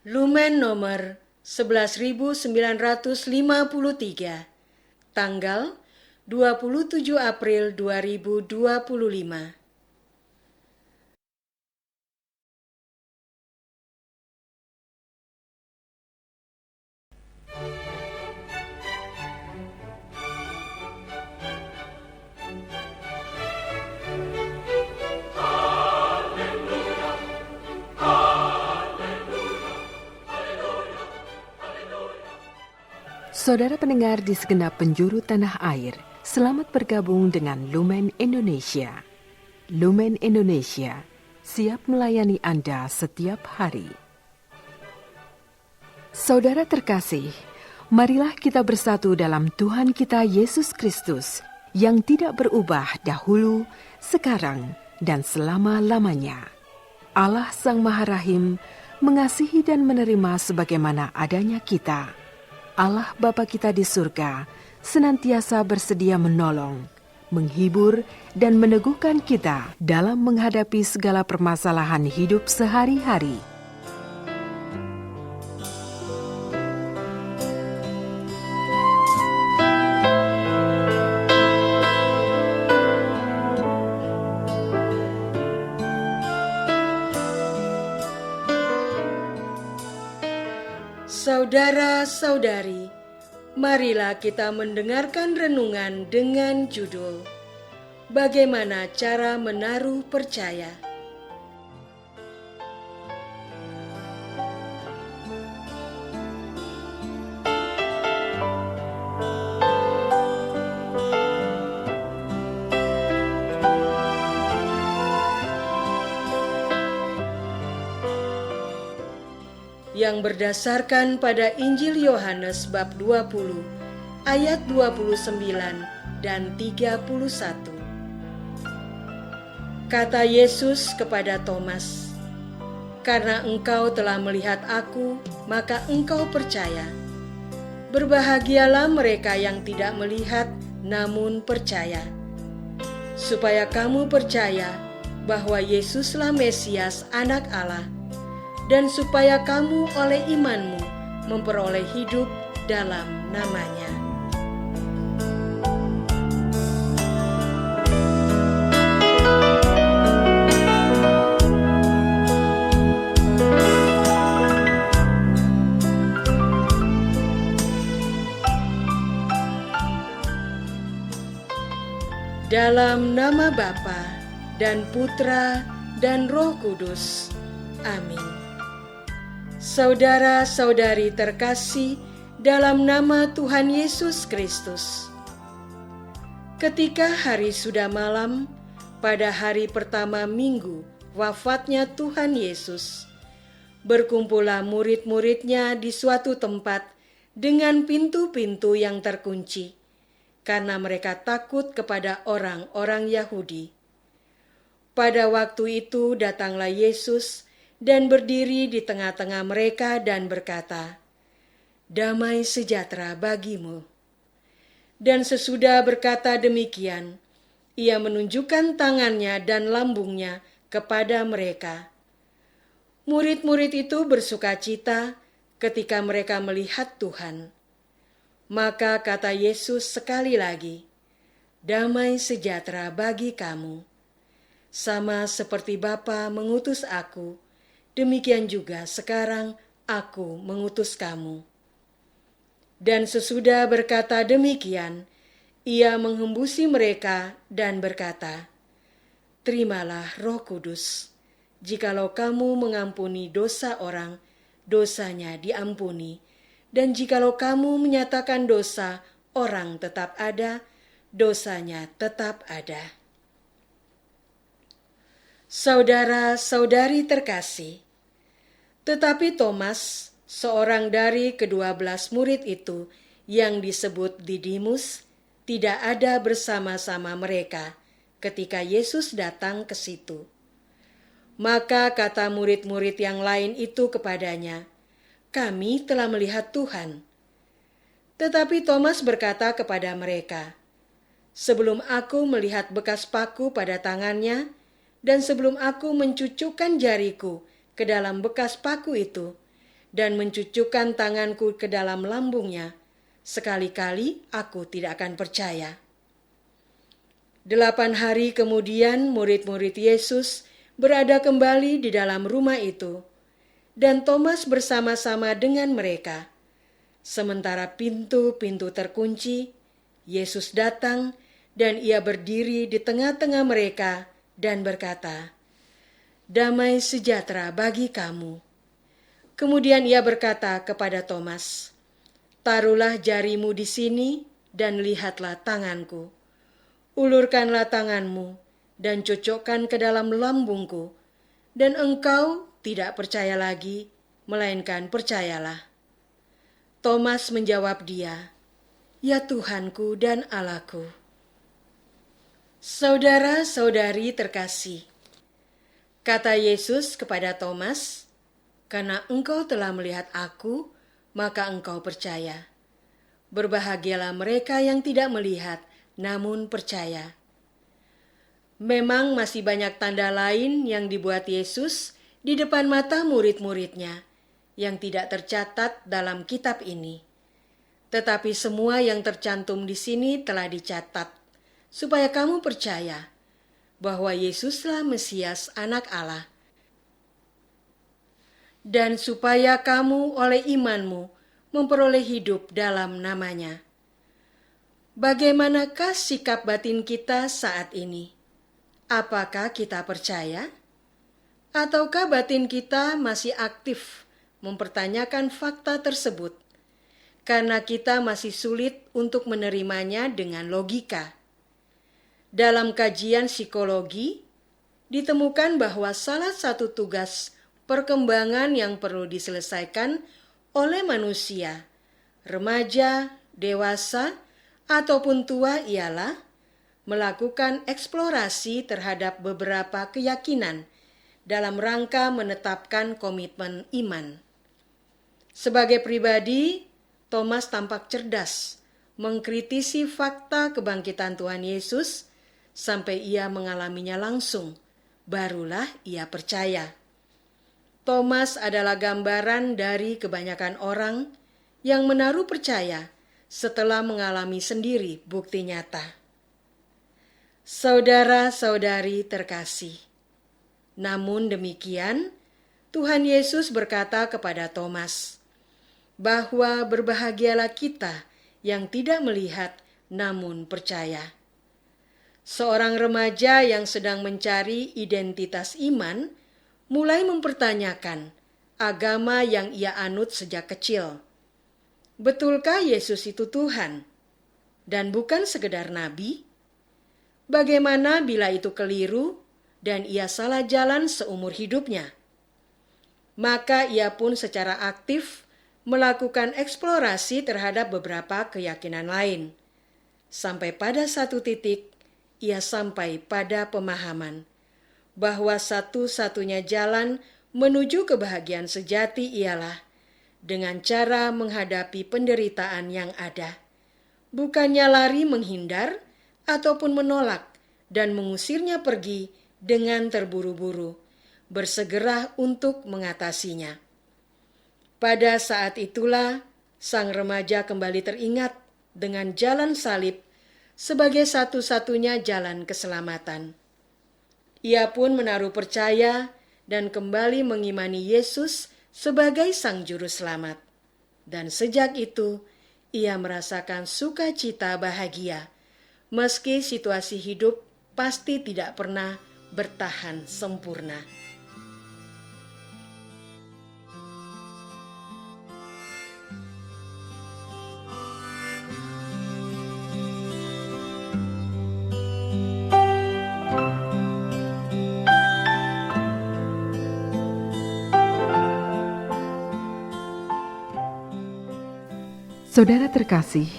Lumen nomor 11.953, tanggal 27 April 2025. Saudara pendengar di segenap penjuru tanah air, selamat bergabung dengan Lumen Indonesia. Lumen Indonesia, siap melayani Anda setiap hari. Saudara terkasih, marilah kita bersatu dalam Tuhan kita Yesus Kristus yang tidak berubah dahulu, sekarang, dan selama-lamanya. Allah Sang Maha Rahim mengasihi dan menerima sebagaimana adanya kita. Allah Bapa kita di surga senantiasa bersedia menolong, menghibur, dan meneguhkan kita dalam menghadapi segala permasalahan hidup sehari-hari. Saudara-saudari, marilah kita mendengarkan renungan dengan judul Bagaimana Cara Menaruh Percaya. Yang berdasarkan pada Injil Yohanes bab 20 ayat 29 dan 31. Kata Yesus kepada Thomas, "Karena engkau telah melihat aku, maka engkau percaya. Berbahagialah mereka yang tidak melihat namun percaya. Supaya kamu percaya bahwa Yesuslah Mesias Anak Allah, dan supaya kamu oleh imanmu memperoleh hidup dalam nama-Nya." Dalam nama Bapa dan Putra dan Roh Kudus. Amin. Saudara-saudari terkasih dalam nama Tuhan Yesus Kristus. Ketika hari sudah malam, pada hari pertama minggu wafatnya Tuhan Yesus, berkumpullah murid-muridnya di suatu tempat dengan pintu-pintu yang terkunci, karena mereka takut kepada orang-orang Yahudi. Pada waktu itu datanglah Yesus dan berdiri di tengah-tengah mereka dan berkata, "Damai sejahtera bagimu." Dan sesudah berkata demikian, ia menunjukkan tangannya dan lambungnya kepada mereka. Murid-murid itu bersukacita ketika mereka melihat Tuhan. Maka kata Yesus sekali lagi, "Damai sejahtera bagi kamu. Sama seperti Bapa mengutus aku, demikian juga sekarang aku mengutus kamu." Dan sesudah berkata demikian, ia menghembusi mereka dan berkata, "Terimalah Roh Kudus. Jikalau kamu mengampuni dosa orang, dosanya diampuni. Dan jikalau kamu menyatakan dosa orang tetap ada, dosanya tetap ada." Saudara-saudari terkasih, tetapi Thomas, seorang dari ke-12 murid itu yang disebut Didimus, tidak ada bersama-sama mereka ketika Yesus datang ke situ. Maka kata murid-murid yang lain itu kepadanya, "Kami telah melihat Tuhan." Tetapi Thomas berkata kepada mereka, "Sebelum aku melihat bekas paku pada tangannya, dan sebelum aku mencucukkan jariku ke dalam bekas paku itu, dan mencucukkan tanganku ke dalam lambungnya, sekali-kali aku tidak akan percaya." 8 hari kemudian murid-murid Yesus berada kembali di dalam rumah itu, dan Thomas bersama-sama dengan mereka. Sementara pintu-pintu terkunci, Yesus datang dan ia berdiri di tengah-tengah mereka dan berkata, "Damai sejahtera bagi kamu." Kemudian ia berkata kepada Thomas, "Taruhlah jarimu di sini dan lihatlah tanganku. Ulurkanlah tanganmu dan cocokkan ke dalam lambungku, dan engkau tidak percaya lagi, melainkan percayalah." Thomas menjawab dia, "Ya Tuhanku dan Allahku." Saudara-saudari terkasih, kata Yesus kepada Thomas, "Karena engkau telah melihat aku, maka engkau percaya. Berbahagialah mereka yang tidak melihat, namun percaya." Memang masih banyak tanda lain yang dibuat Yesus di depan mata murid-muridnya yang tidak tercatat dalam kitab ini. Tetapi semua yang tercantum di sini telah dicatat, supaya kamu percaya bahwa Yesuslah Mesias, Anak Allah, dan supaya kamu oleh imanmu memperoleh hidup dalam namanya. Bagaimanakah sikap batin kita saat ini? Apakah kita percaya? Ataukah batin kita masih aktif mempertanyakan fakta tersebut, karena kita masih sulit untuk menerimanya dengan logika? Dalam kajian psikologi, ditemukan bahwa salah satu tugas perkembangan yang perlu diselesaikan oleh manusia, remaja, dewasa, ataupun tua ialah melakukan eksplorasi terhadap beberapa keyakinan dalam rangka menetapkan komitmen iman. Sebagai pribadi, Thomas tampak cerdas mengkritisi fakta kebangkitan Tuhan Yesus sampai ia mengalaminya langsung, barulah ia percaya. Thomas adalah gambaran dari kebanyakan orang yang menaruh percaya setelah mengalami sendiri bukti nyata. Saudara-saudari terkasih, namun demikian, Tuhan Yesus berkata kepada Thomas bahwa berbahagialah kita yang tidak melihat namun percaya. Seorang remaja yang sedang mencari identitas iman mulai mempertanyakan agama yang ia anut sejak kecil. Betulkah Yesus itu Tuhan dan bukan sekedar nabi? Bagaimana bila itu keliru dan ia salah jalan seumur hidupnya? Maka ia pun secara aktif melakukan eksplorasi terhadap beberapa keyakinan lain. Sampai pada satu titik, ia sampai pada pemahaman bahwa satu-satunya jalan menuju kebahagiaan sejati ialah dengan cara menghadapi penderitaan yang ada, bukannya lari menghindar ataupun menolak dan mengusirnya pergi dengan terburu-buru, bersegera untuk mengatasinya. Pada saat itulah sang remaja kembali teringat dengan jalan salib sebagai satu-satunya jalan keselamatan. Ia pun menaruh percaya dan kembali mengimani Yesus sebagai Sang Juru Selamat. Dan sejak itu, ia merasakan sukacita bahagia, meski situasi hidup pasti tidak pernah bertahan sempurna. Saudara terkasih,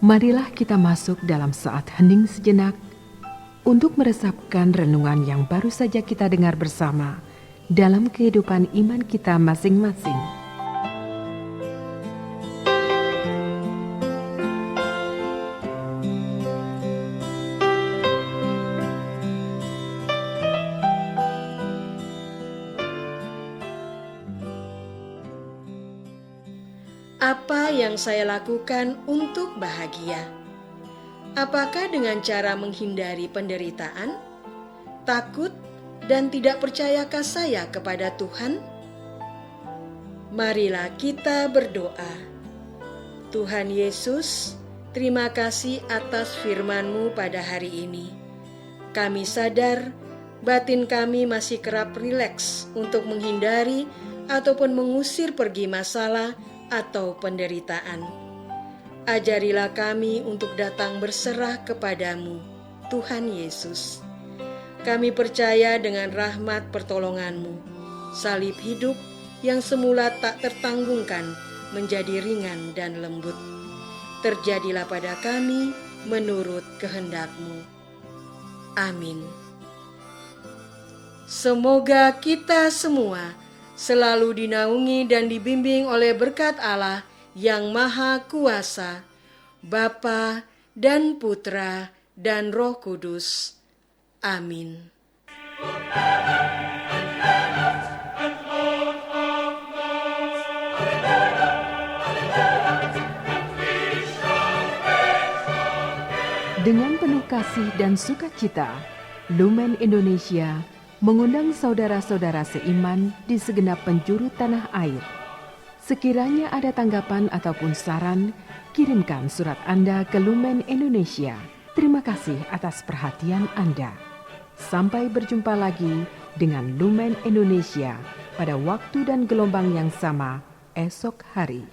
marilah kita masuk dalam saat hening sejenak untuk meresapkan renungan yang baru saja kita dengar bersama dalam kehidupan iman kita masing-masing. Apa yang saya lakukan untuk bahagia? Apakah dengan cara menghindari penderitaan, takut, dan tidak percayakah saya kepada Tuhan? Marilah kita berdoa. Tuhan Yesus, terima kasih atas firman-Mu pada hari ini. Kami sadar batin kami masih kerap rileks untuk menghindari ataupun mengusir pergi masalah atau penderitaan. Ajarilah kami untuk datang berserah kepadamu, Tuhan Yesus. Kami percaya dengan rahmat pertolongan-Mu, salib hidup yang semula tak tertanggungkan menjadi ringan dan lembut. Terjadilah pada kami menurut kehendak-Mu. Amin. Semoga kita semua selalu dinaungi dan dibimbing oleh berkat Allah yang Maha Kuasa, Bapa dan Putra dan Roh Kudus. Amin. Dengan penuh kasih dan sukacita, Lumen Indonesia mengundang saudara-saudara seiman di segenap penjuru tanah air. Sekiranya ada tanggapan ataupun saran, kirimkan surat Anda ke Lumen Indonesia. Terima kasih atas perhatian Anda. Sampai berjumpa lagi dengan Lumen Indonesia pada waktu dan gelombang yang sama esok hari.